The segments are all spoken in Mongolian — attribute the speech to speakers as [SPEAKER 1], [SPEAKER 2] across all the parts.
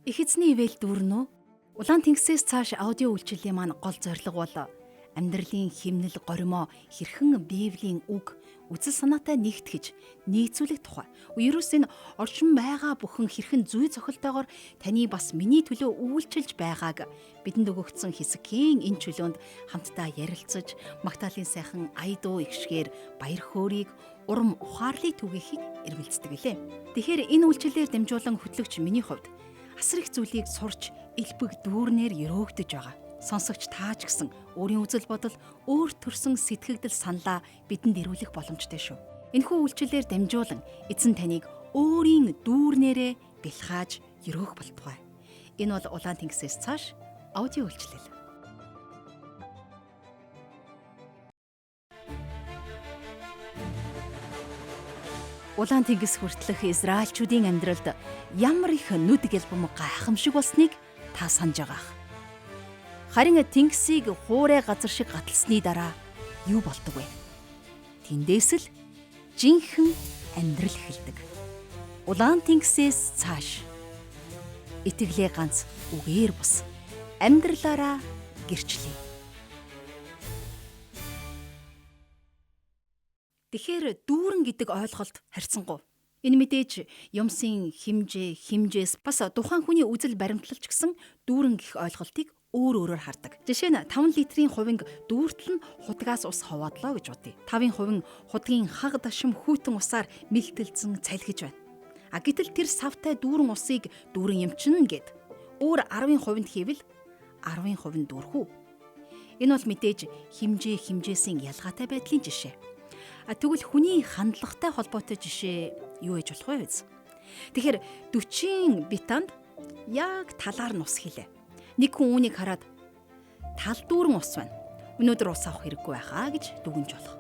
[SPEAKER 1] Их эзний ивэл дүүрнө. Улаан тэнгисээс цааш аудио үйлчиллийн маань гол зорилго бол амьдралын химнэл горимоо хэрхэн Библийн үг үзэл санаатай нэгтгэж нийцүүлэх тухай. Ерөөс энэ орчин байгаа бүхэн хэрхэн зүй зохилтойгоор таны бас миний төлөө үйлчилж байгааг бидэнд өгөгдсөн хэсгийн энэ чөлөөнд хамтдаа ярилцаж Магдалины сайхан айдуу игшгээр баяр хөөргийг урам ухаарлыг түгээхийг эрмэлздэг билээ. Тэгэхээр энэ үйлчлэлээр дамжуулан хөтлөгч миний хувьд асар их зүйлийг сурч элбэг дүүрнээр өрөөгдөж байгаа. Сонсогч таач гэсэн өөрийн үзэл бодол, өөр төрсөн сэтгэгдэл саналаа бидэнд ирүүлэх боломжтой шүү. Энэхүү үйлчлэлээр дамжуулан эзэн таныг өөрийн дүүрнээрээ бэлхааж өрөөх болтугай. Энэ бол улаан тэнгисээс цааш аудио үйлчлэл. Улаан тэнгис хүртэлх Израильчүүдийн амьдралд ямар их нүд гэлбэм гайхамшиг болсныг та санаж байгаа. Харин тэнгисийг хуурай газар шиг гаталсны дараа юу болдог вэ? Тэндээс л жинхэнэ амьдрал эхэлдэг. Улаан тэнгисээс цааш итгэлээ ганц үгээр бус амьдралаараа гэрчлэе. Тэгэхээр дүүрэн гэдэг ойлголт харьцангуй. Энэ мэдээж юмсын хэмжээс бас тухайн хүний үзэл баримтлалч гэсэн дүүрэн гэх ойлголтыг өөр өөрөөр хардаг. Жишээ нь 5 литрийн хувинг дүүртэл нь хутгаас ус ховоодлоо гэж бодъё. 5-ын хувин хутгийн хаг дашим хүйтэн усаар мэлтэлцэн цалхиж байна. Гэтэл тэр савтай дүүрэн усыг дүүрэн эмчнэ гэд өөр 10-ын хувинд хийвэл 10-ын хувинд дүүрхүү. Энэ бол мэдээж хэмжээсийн ялгаатай байдлын жишээ. Тэгвэл хүний хандлагатай холбоотой жишээ юу гэж болох вэ? Тэгэхээр 40 битанд яг талаар нь ус хийлээ. Нэг хүн үүнийг хараад тал дүүрэн ус байна. Өнөөдөр ус авах хэрэггүй байхаа гэж дүгнж болох.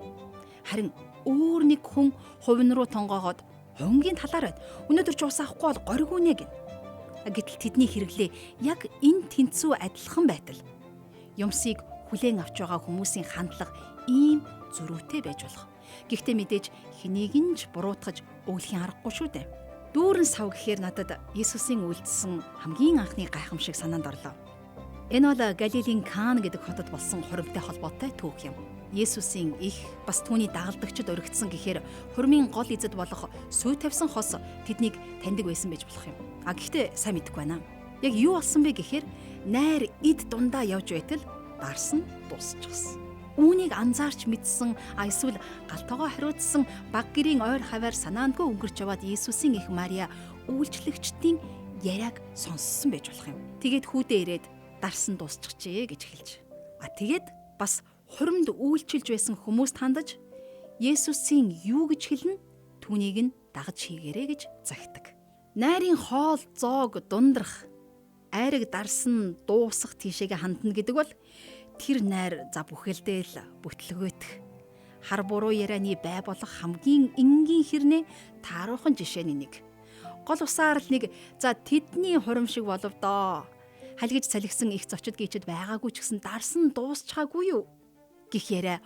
[SPEAKER 1] Харин өөр нэг хүн хувин руу тонгоогоод хувингийн талаар байна. Өнөөдөр ч ус авахгүй бол горигүнэ гин. Гэтэл тэдний хэрэглээ яг энэ тэнцүү адилхан байтал юмсыг хүлээн авч байгаа хүмүүсийн хандлага ийм зөрүүтэй байж болох. Гэхдээ мэдээж хэнийг нь ч буруутгаж өглөхийн аргагүй шүү дээ. Дүүрэн сав гэхээр надад Иесусийн үйлдэлсэн хамгийн анхны гайхамшиг санаанд орлоо. Энэ бол Галилийн Каан гэдэг хотод болсон хуримтай холбоотой түүх юм. Иесусийн их бас түүний дагалдагчид өргөцсөн гэхээр хурмын гол эзэд болох сүй тавьсан хос тэднийг таньдаг байсан байж болох юм. Гэхдээ сайн мэдэхгүй байна. Яг юу болсон бэ гэхээр найр эд дундаа явж байтал дарс нь дуусчихсан. Үүнийг анзаарч мэдсэн эсвэл галтойгоо хариуцсан баг гэрийн ойр хаваар санаандгүй өнгөрч яваад Иесусийн их Мария үйлчлэгчдийн яриаг сонссон байж болох юм. Тэгээд хүүдээ ирээд дарсан дуусчихжээ гэж хэлж. Тэгээд бас хуримд үйлчилж байсан хүмүүст хандаж Иесусийн юу гэж хэлнэ түүнийг нь дагаж хийгээрэй гэж загтаг. Найрын хоол зоог дундрах, айраг дарсан дуусах тийшээгээ хандна гэдэг бол тэр найр за бүхэлдээ л бүтлгөөтх хар буруу ярианы бай болох хамгийн энгийн хэрнээ тааруухан жишээний нэг. Гол усаар л нэг за тэдний хурим шиг болов доо. Халгиж салхисан их зочид гीчэд байгаагүй ч гэсэн дарсан дуусчаагүй юу гэх яриа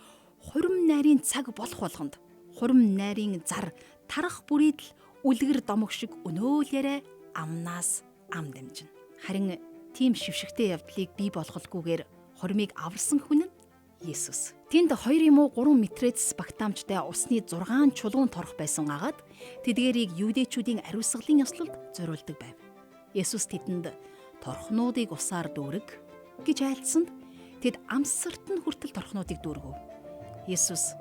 [SPEAKER 1] хурим найрын цаг болох болгонд хурим найрын зар тарах бүрийд л үлгэр домог шиг өнөөл яриа амнаас ам дамжина. Харин тийм шившигтэй явдлыг бий болгохгүйгээр хурмыг аварсан хүн нь Иесус. Тэнд 2 юм уу 3 метрэс багтаамжтай усны 6 чулуун торох байсан гагаад тэдгээрийг юудэчүүдийн ариусгалын ёслолд зориулдаг байв. Иесус тэдэнд торхнуудыг усаар дүүрэг гэж айлцсанд тэд амсарт нь хүртэл торхнуудыг дүүргэв. Иесус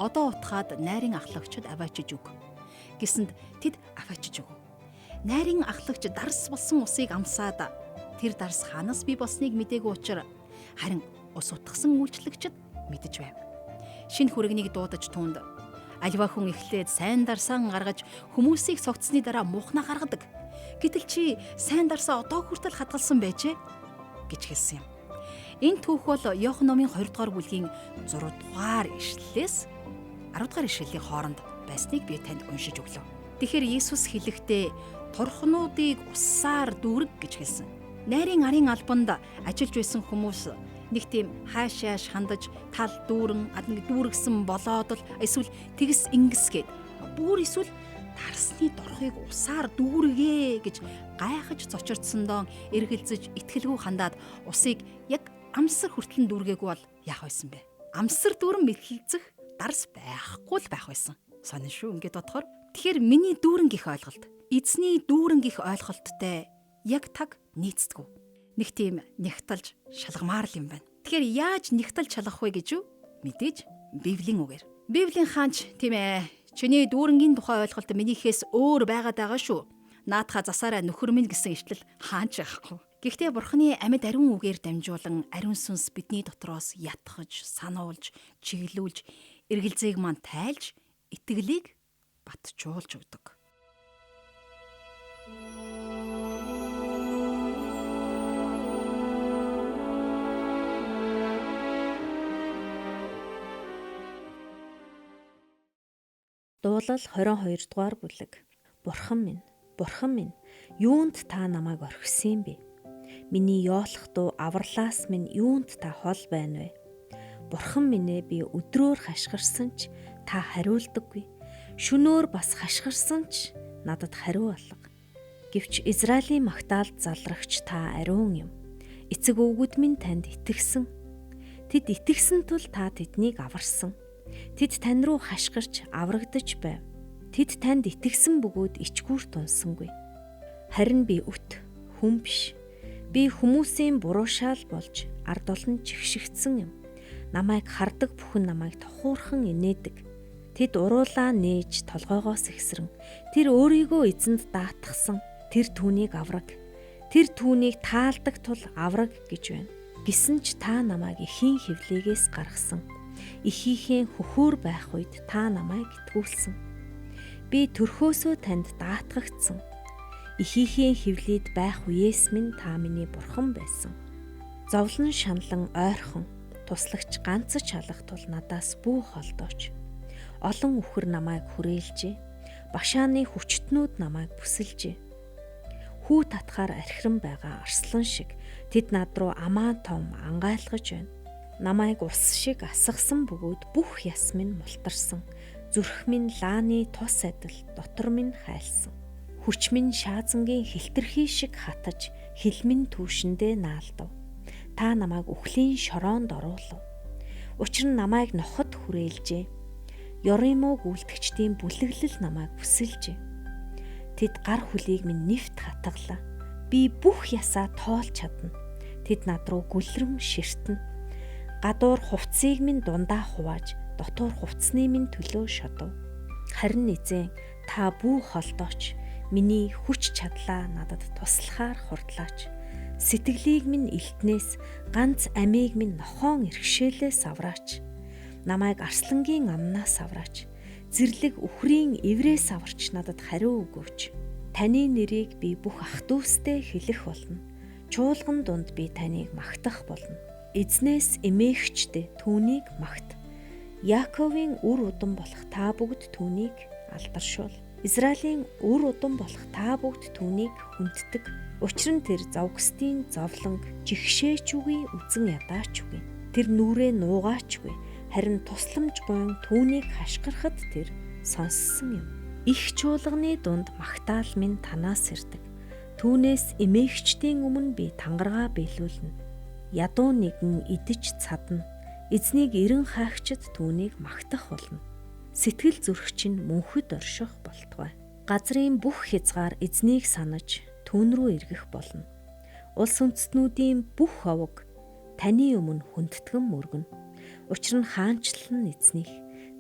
[SPEAKER 1] одоо утгаад найрын ахлагчид аваачиж өг гэсэнд тэд аваачиж өг. Найрын ахлагч дарс болсон усыг амсаад тэр дарс хаанаас бий болсныг мдээгүй учраас харин ус утгасан үйлчлэгчид мэдэж байв. Шинэ хүрэгнийг дуудаж түүнд альва хүн эхлээд сайн дарсаан гаргаж хүмүүсийг согтсны дараа муухнаа гаргадаг. Гэтэл чи сайн дарсаа одоо хүртэл хадгалсан байжээ гэж хэлсэн юм. Энэ түүх бол Иохан номын 20 дугаар бүлгийн 6 дугаар ишлэлээс 10 дугаар ишлэлийн хооронд байсныг би танд уншиж өглөө. Тэгэхээр Иесус хэлэхдээ торхнуудыг усаар дүүрэг гэж хэлсэн. Найрын арын албанд ажиллаж байсан хүмүүс нэг тийм хаашааш хандаж тал дүүрэн дүүргсэн болоод л эсвэл тэгс ингэсгээд бүр эсвэл тарсны дорхыг усаар дүүргээ гэж гайхаж зочирдсондоо эргэлзэж итгэлгүй хандаад усыг яг амсар хүртлэн дүүргээгүй бол яах байсан бэ? Амсар дүүрэн мэхэлцэх дарс байхгүй л байх байсан. Сонин шүү ингээд бодохоор. Тэгэхээр миний дүүрэн гих ойлголт эзний дүүрэн гих ойлголттой яг таг нийцдэг. Нэг тийм нягталж шалгамаар л юм байна. Тэгэхээр яаж нягталж шалгах вэ гэж юу? Мэдээж Библийн үгээр. Библийн хаанч тийм ээ. Чиний дүүрэнгийн тухай ойлголт минийхээс өөр байгаад байгаа шүү. Наадхаа засаараа нөхөр минь гэсэн ишлэл хаанч байхгүй. Гэхдээ Бурхны амьд ариун үгээр дамжуулан ариун сүнс бидний дотроос ятгахж, сануулж, чиглүүлж, эргэлзээг маань тайлж, итгэлийг батжуулж өгдөг.
[SPEAKER 2] Дуулал 22 дугаар бүлэг. Бурхан минь, юунд та намайг орхисон бэ? Миний ёолох дуу авралаас минь юунд та хол байна вэ? Бурхан минь ээ, би өдрөөр хашгирсан ч та хариулдаггүй. Шөнөөр бас хашгирсан ч надад хариу алга. Гэвч Израилийн магтаалд залрагч та ариун юм. Эцэг өвгөд минь танд итгэсэн. Тэд итгэсэн тул та тэднийг аварсан. Тэд тань руу хашгирч аврагдаж байв. Тэд танд итгэсэн бөгөөд ичгүүр тунсангүй. Харин би үт, хүн биш. Би хүмүүсийн буруушаал болж ард олон чигшигдсэн юм. Намайг хардаг бүхэн намайг тохуурхан инээдэг. Тэд уруулаа нээж толгойгоос ихсрэн тэр өөрийгөө эзэнд даатгсан. Тэр түүнийг авраг. Тэр түүнийг таалдаг тул авраг гэж байна. Гэсэн ч та намайг эхийн хөвлөгөөс гаргасан. Эхийнхээ хөхөөр байх үед та намайг итгүүлсэн. Би төрхөөсөө танд даатгагдсан. Эхийнхээ хөвлөд байх үеэс минь та миний бурхан байсан. Зовлон шаналн ойрхон туслагч ганцч алах тул надаас бүх холдооч. Олон үхэр намайг хүрээлжээ. Башааны хүчтнүүд намайг бүсэлжээ. Хүү татхаар архиран байгаа арслан шиг тэд над руу амаа том ангайлгаж байна. Намайг ус шиг асгасан бөгөөд бүх яс минь мултарсан. Зүрх минь лааны тус адил дотор минь хайлсан. Хүч минь шаазангийн хилтерхий шиг хатаж хил минь түүшэндээ наалдав. Та намайг үхлийн шороонд оруулав. Учир нь намайг ноход хүрээлжээ. Ёримо гүйлтгэгчдийн бүлэглэл намайг бүсэлжээ. Тэд гар хүлийг минь нэвт хатгалаа. Би бүх ясаа тоолж чадна. Тэд над руу гүлрэн ширтэн. Гадуур хувцсыг минь дундаа хувааж, дотор хувцсны минь төлөө шодов. Харин эзэн та бүх холдооч. Миний хүч чадлаа надад туслахаар хурдлаач. Сэтгэлийг минь элтнээс, ганц амийг минь нохоон иргшээлээс авраач. Намайг арслангийн амнаас авраач. Зэрлэг үхрийн эврээс аварч надад хариу өгөөч. Таны нэрийг би бүх ах дүүстэй хэлэх болно. Чуулган дунд би таныг магтах болно. Эзнээс эмээгчдээ түүнийг магт. Яаковын үр удам болох та бүгд түүнийг алдаршуул. Израилийн үр удам болох та бүгд түүнийг хүнддэг. Учир нь тэр зовгсдийн зовлонг жигшээчүгүй үзэн ядаачгүй. Тэр нүрээ нуугаачгүй. Харин тусламж гойн түүнийг хашгирахад тэр сонссон юм. Их чуулганы дунд магтаал минь танаас ирдэг. Түүнээс эмээгчдийн өмнө би тангараа биелүүлнэ. Ядуу нэгэн идэж цадна. Эзнийг эрен хаагчид түүнийг магтах болно. Сэтгэл зүрх чинь мөнхөд орших болтугай. Газрын бүх хязгаар эзнийг санаж түүн рүү эргэх болно. Улс үндэстнүүдийн бүх овог таны өмнө хүндэтгэн мөргөнө. Учир нь хаанчлал нь эзних.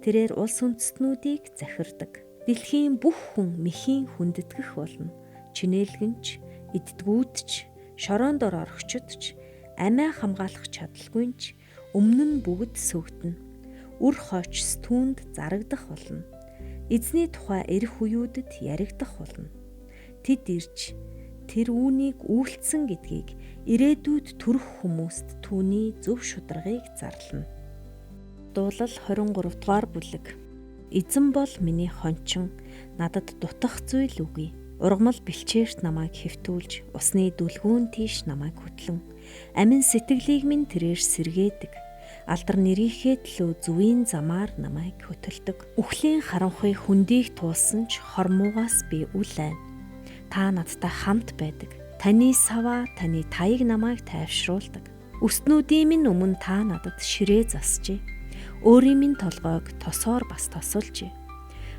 [SPEAKER 2] Тэрээр улс үндэстнүүдийг захирдаг. Дэлхийн бүх хүн мэхийн хүндэтгэх болно. Чинээлгэнч, иддгүүдч, шороонд дор орогчдч, амиа хамгаалах чадалгүйнч өмнө нь бүгд сөгдөнө. Үр хойчс түүнд зарагдах болно. Эзний тухай эрх үеүүдэд яригдах болно. Тэд ирж тэр үүнийг үйлцсэн гэдгийг ирээдүйд төрөх хүмүүст түүний зөв шударгыг зарлана. Дуулал 23 дугаар бүлэг. Эзэн бол миний хончин, надад дутах зүйл үгүй. Ургамал бэлчээрт намайг хэвтүүлж, усны дүлгүүн тийш намайг хөтлөн, амин сэтгэлийг минь тэрээр сэргээдэг. Алдар нэрийнхээ төлөө зүвийн замаар намайг хөтөлдөг. Үхлийн харанхуй хүндийг туулсан ч хормуугаас би үлээн. Та надтай хамт байдаг. Таны саваа, таны таяг намайг тайвшруулдаг. Өстнүүдийн минь өмнө та надад ширээ засжээ. Өөрийн минь толгойг тосоор бас тосолжээ.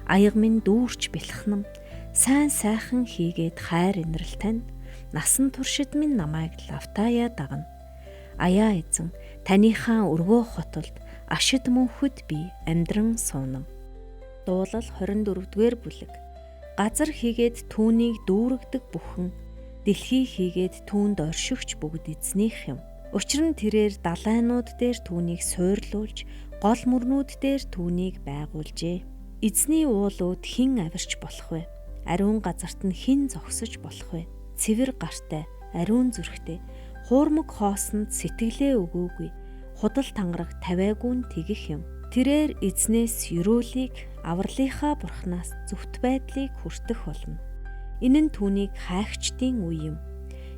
[SPEAKER 2] Аяг минь дүүрч бэлхнэм. Сайн сайхан хийгээд хайр инрэл тань. Насан туршид минь намайг лавтаяа дагна. Аяа эзэн, таныхаа өргөө хотолд ашид мөнхөд би амьдран суунам. Дуулал 24-р бүлэг. Газар хийгээд түүнийг дүүргдэг бүхэн, дэлхий хийгээд түүнд оршигч бүгд эзнийх юм. Учир нь тэрээр далайнууд дээр түүнийг суйрлуулж, гол мөрнүүд дээр түүнийг байгуулжээ. Эзний уулууд хэн авирч болох вэ? Ариун газарт нь хэн зогсож болох вэ? Цэвэр гартай, ариун зүрхтэй, хуурмаг хоосонд сэтгэлээ өгөөгүй, худал тангараг тавиагүй нь тэгэх юм. Тэрээр эзнээс ёроолыг, авралынхаа бурхнаас зөвхт байдлыг хүртэх болно. Энэ нь түүнийг хайгчдын үе юм.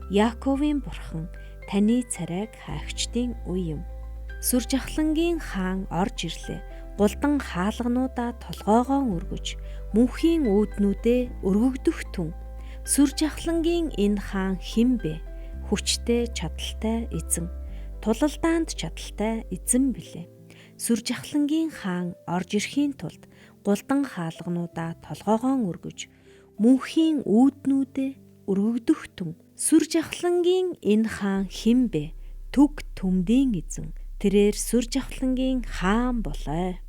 [SPEAKER 2] Яаковын бурхан таны царайг хайгчдын үе юм. Сүр жахлангийн хаан орж ирлээ. Гулдан хаалгануудаа толгоогоо өргөж, мөнхийн үүднүүдээ өргөгдөх түн. Сүр жахлангийн энэ хаан хэн бэ? Хүчтэй, чадaltaй эзэн. Тулалдаанд чадaltaй эзэн билээ. Сүр жахлангийн хаан орж ирэхийн тулд гулдан хаалгануудаа толгоогоо өргөж, мөнхийн үүднүүдээ өргөгдөх түн. Сүр жахлангийн энэ хаан хэн бэ? Төг төмдийн эзэн. Тэрээр сүр жахлангийн хаан болоо.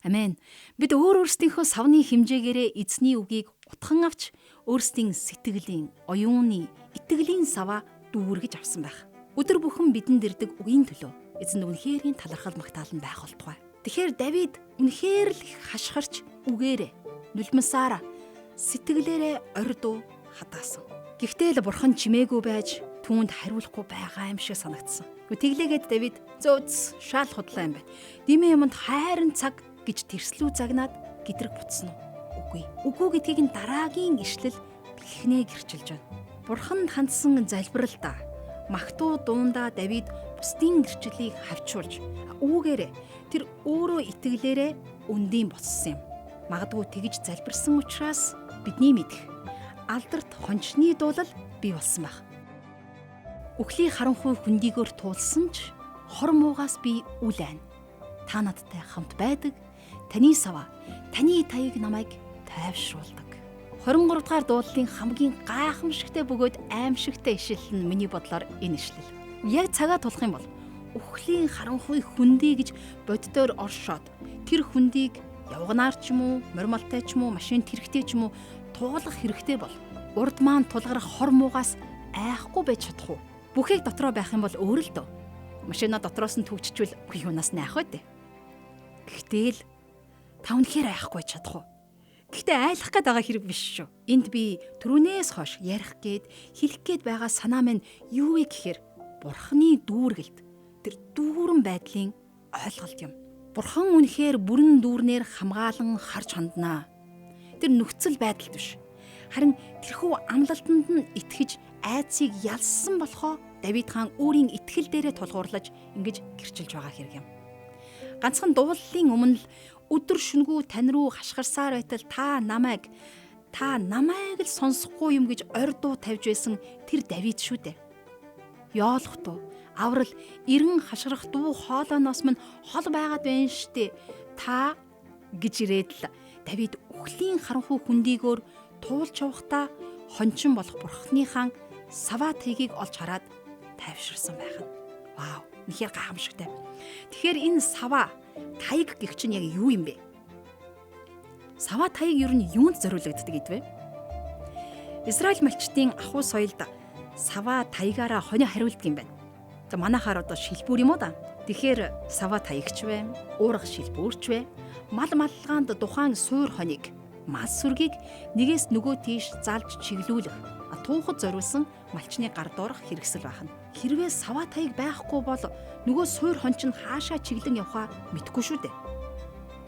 [SPEAKER 1] Амен. Бид өөрсдийнхөө савны хэмжээгээрээ эзний үгийг утхан авч өөрсдийн сэтгэлийн, оюуны, итгэлийн саваа дүүргэж авсан байх. Өдөр бүхэн бидэнд ирдэг үгийн төлөө эзэн үнэхэрийн талархал магтаал нь байх болтугай. Тэгэхээр Давид үнэхээр л их хашгирч үгээрээ, нулимсаараа, сэтгэлээрээ ордуу хатаасан. Гэхдээ л бурхан чимээгүй байж түүнд хариулахгүй байгаа юм шиг санагдсан. Тэглээгээд Давид зөөц шаал худлаа юм байна. Димээ юмд хайрын цаг гэж тэрслүү загнаад гэдрэг бутсан уу? Үгүй. Үгүй гэдгийг нь дараагийн ишлэл бэлхнээ гэрчилж байна. Бурханд хандсан залбиралдаа магтуу дуундаа Давид бусдын гэрчлэлийг хавчуулж үүгээрээ тэр өөрөө итгэлээрээ өндийн болсон юм. Магадгүй тэгж залбирсан учраас бидний мэдэх алдарт хончны дуулал бий болсон байх. Үхлийн харанхуй хөндийгөөр туулсан ч хор муугаас би үлээн. Та надтай хамт байдаг. Таны саваа, таны таяг намайг тайвшруулдаг. 23 дугаар дуулалын хамгийн гайхамшигтай бөгөөд аимшигтай ишлэл нь миний бодлоор энэ ишлэл. Яг цагаа тулах юм бол үхлийн харанхуй хөндий гэж боддоор оршоод тэр хөндийг явганаар ч юм уу, мормалтай ч юм уу, машин тэрэгтэй ч юм уу туулах хэрэгтэй бол урд маань тулгарах хор муугаас айхгүй байж чадах уу? Бүхийг дотроо байх юм бол өөр л дөө. Машина дотроос нь төвччихвэл үгүй юунаас найх вэ? Гэхдээ л та үнэхээр айхгүй чадах уу? Гэхдээ айлах гээд байгаа хэрэг биш шүү. Энд би түрүүнээс хойш ярих гээд хэлэх гээд байгаа санаа минь юу вэ гэхээр Бурханы дүүргэлт, тэр дүүрэн байдлын ойлголт юм. Бурхан үнэхээр бүрэн дүүрнээр хамгаалan харж ханднаа. Тэр нөхцөл байдал биш. Харин тэрхүү амлалтанд нь итгэж айцыг ялсан болохоо Давид хаан өөрийн итгэл дээрээ тулгуурлаж ингэж гэрчилж байгаа хэрэг юм. Ганцхан дуулалын өмнө л өдөр шөнөгүй тань руу хашгирсаар байтал та намайг л сонсохгүй юм гэж ордуу тавьж байсан тэр Давид шүү дээ. Яолох туу аврал эрен хашгирах дуу хоолойноос минь хол байгаад байна штэ. Та гэж ирээд л Давид үхлийн харанхуй хөндийгөөр туулж явахдаа хончин болох Бурханы хаан саваа тайгийг олж хараад тайвширсан байх нь. Вау, үнэхээр гайхамшигтай. Тэгэхээр энэ саваа таяг гэх чинь яг юу юм бэ? Саваа таяг юу нь юунд зориулагддаг гэдвэ? Израиль малчдын ахуй соёлд саваа таягаараа хонио хариулдаг юм байна. За манайхаар одоо шилбүр юм уу да? Тэгэхээр саваа таягч вэ? Уурах шилбүрч вэ? Мал маллагаанд тухайн суур хоныг, мас сүргийг нэгээс нөгөө тийш залж чиглүүлэх, туухад зориулсан малчны гар доорх хэрэгсэл байна. Хэрвээ саваа таяг байхгүй бол нөгөө суур хонч нь хаашаа чиглэн явахаа мэдэхгүй шүү дээ.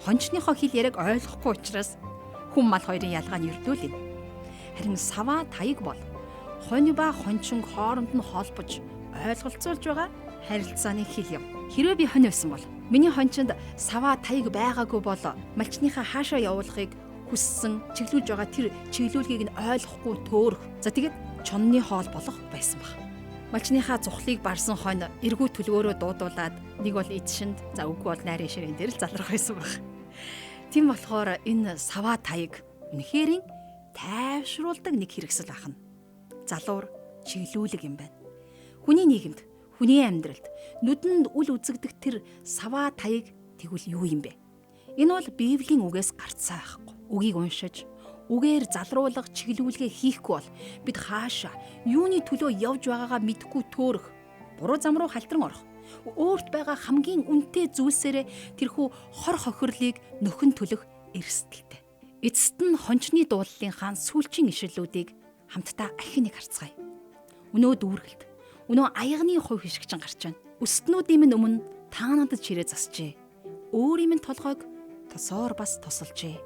[SPEAKER 1] Хончныхоо хэл яриаг ойлгохгүй учраас хүн мал хоёрын ялгаа нь өрдүүлээ. Харин саваа таяг бол хонь ба хончин хооронд нь холбож ойлголцуулж байгаа Харилцааны хил юм. Хэрвээ би хонь байсан бол миний хончинд саваа таяг байгаагүй бол малчныхаа хаашаа явуулахыг хүссэн чиглүүлж байгаа тэр чиглүүлгийг нь ойлгохгүй төөрөх. За тэгээд чонны хоол болох байсан баг. Малчныхаа цухлыг барсан хонь эргүү төлгөөрөө дуудуулаад нэг бол эдшинд за үгүй бол найрын ширээн дээр л залрах байсан баг. Тийм болохоор энэ саваа таяг үнэхэрийн тайвшруулдаг нэг хэрэгсэл ахна. Залуур чиглүүлэг юм байна. Хүний нийгэмд, хүний амьдралд нүдэнд үл үзэгдэх тэр саваа таяг тэгвэл юу юм бэ? Энэ бол Библийн үгээс гарцсан байхгүй. Үгийг уншиж, үгээр залруулах чиглүүлгээ хийхгүй бол бид хаашаа юуны төлөө явж байгаагаа мэдэхгүй төөрөх, буруу зам руу халтран орох, өөрт байгаа хамгийн үнэтэй зүйлсээрээ тэрхүү хор хохирлыг нөхөн төлөх эрсдэлтэй. Эцэст нь хончны дууллынхаа сүүлчийн ишлэлүүдийг хамтдаа ахин нэг харцгаая. Өнөө дүүргэлт, өнөө аягны хувь хишгчин гарч байна. Өстнүүдийн минь өмнө та надад чирээ засжээ. Өөрийн минь толгойг тосоор бас тосолжээ.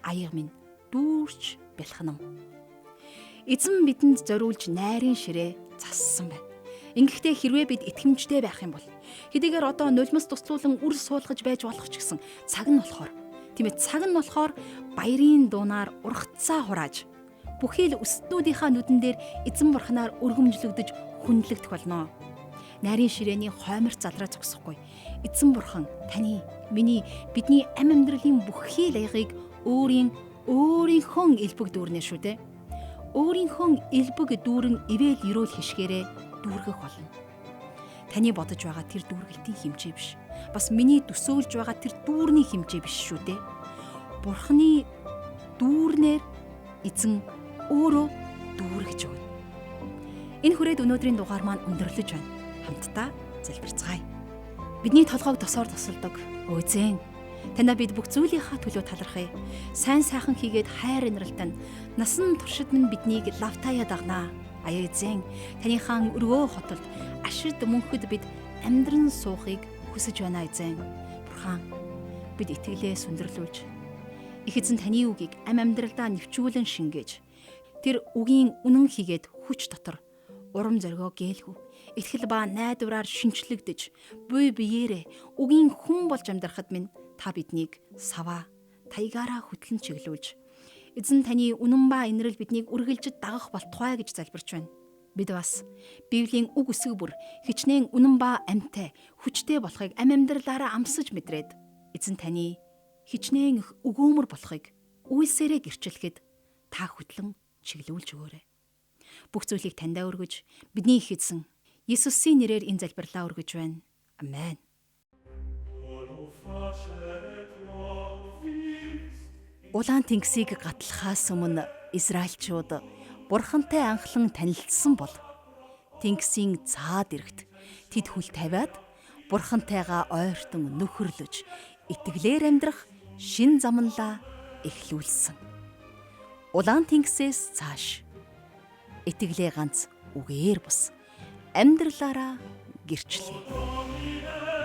[SPEAKER 1] Аяг минь дүүрч бэлхэнэм. Эзэн бидэнд зориулж найрын ширээ зассан байна. Ингэхдээ хэрвээ бид итгэмжтэй байх юм бол хэдийгээр одоо нулимс туслуулан үр суулгаж байж болох ч гэсэн цаг нь болохоор баярын дуунаар ургацаа хурааж бүхий л өстнүүдийнхаа нүдэн дээр эзэн бурхнаар өргөмжлөгдөж хүндлэгдэх болно. Найрын ширээний хоймор залраа зогсохгүй. Эзэн бурхан таны, миний, бидний амь амьдралын бүхий л аягыг өөрийнхөө элбэг дүүрнэ шүү дээ. Өөрийнхөө элбэг дүүрэн ивэл өрөөл хишгээрээ дүүргэх болно. Таны бодож байгаа тэр дүүргэлтийн хэмжээ биш. Бас миний төсөөлж байгаа тэр дүүрний хэмжээ биш шүү дээ. Бурханы дүүрнээр эзэн өөрөө дүүргэж өгнө. Энэ хүрээд өнөөдрийн дугаар маань өндөрлөж байна. Хамтдаа залбирцгаая. Бидний толгойг тосоор тосолдог өөзэн. Танаа бид бүх зүйлийнхаа төлөө талархъя. Сайн сайхан хийгээд хайр инрэлтэн насан туршид минь биднийг лавтаяа дагнаа. Аяа эзэн, таныхаа өргөө хотод ашид мөнхөд бид амьдран суухыг хүсэж байна эзэн. Бурхан, бид итгэлээ сүндэрлүүлж их эзэн таны үгийг амь амьдралдаа нэвчүүлэн шингээж тэр үгийн үнэн хийгээд хүч дотор урам зоригоо гээйлгүү. Итгэл ба найдвараар шинчлэгдэж буй биеэрээ үгийн хүн болж амьдрахад минь та биднийг саваа таягаараа хөтлөн чиглүүлж эзэн таны үнэн ба инрэл биднийг үргэлж дагах болтугай гэж залбирч байна. Бид бас Библийн үг өсөг бүр хичнээн үнэн ба амьтай хүчтэй болохыг амь амьдралаараа амсаж мэдрээд эзэн таны хичнээн их өгөөмөр болохыг үйлсээрээ гэрчлэхэд та хөтлөн чиглүүлж өгөөрэй. Бүх зүйлийг таньдаа өргөж бидний их эзэн Есүсийн нэрээр энэ залбирлаа өргөж байна. Амен. Улаан тэнгисийг гатлахаас өмнө Израильчууд Бурхантай анхлан танилцсан бол тэнгисийн цаад эрэгт тэд хүл тавиад Бурхантайгаа ойртон нөхөрлөж итгэлээр амьдрах шин замнлаа эхлүүлсэн. Улаан тэнгисээс цааш итгэлээ ганц үгээр бус амьдралаараа гэрчлэе.